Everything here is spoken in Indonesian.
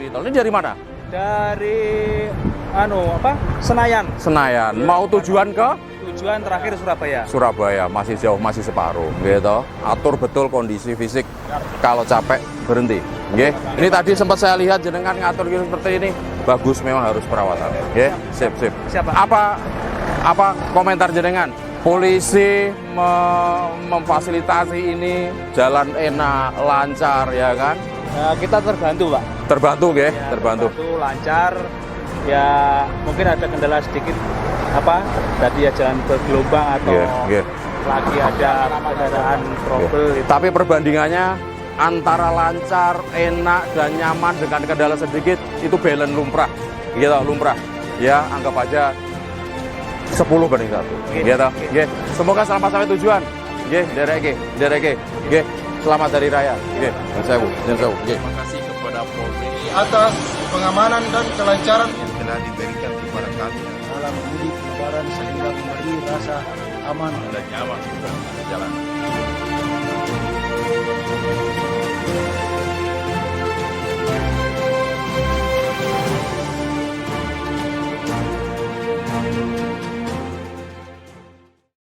melalui tol. Ini dari mana? Dari Senayan. Senayan. Mau tujuan ke? Tujuan terakhir Surabaya. Surabaya, masih jauh, masih separuh, gitu. Atur betul kondisi fisik. Kalau capek berhenti. Nggih. Ini tadi sempat saya lihat jenengan ngatur gitu seperti ini. Bagus, memang harus perawatan. Nggih. Sip. Siapa? Apa komentar jenengan? Polisi memfasilitasi ini jalan enak, lancar, ya kan? Kita terbantu, Pak. Terbantu, nggih, Ya, terbantu. lancar. Ya mungkin ada kendala sedikit tadi ya jalan bergelombang atau Nggih. lagi ada kendaraan trouble gitu. Tapi perbandingannya antara lancar, enak, dan nyaman dengan kendala sedikit itu balance lumrah, gitu, lumrah. Ya, anggap aja 10/1. Gitu. Nggih. Semoga selamat sampai tujuan. Nggih, dereke. Nggih. Selamat hari raya. Nggih. Nyun sewu. Nggih. Terima kasih kepada Polri atas pengamanan dan kelancaran yang telah diberikan kepada kami dalam mudik lebaran sehingga memberi rasa aman dan nyaman sudah berjalan.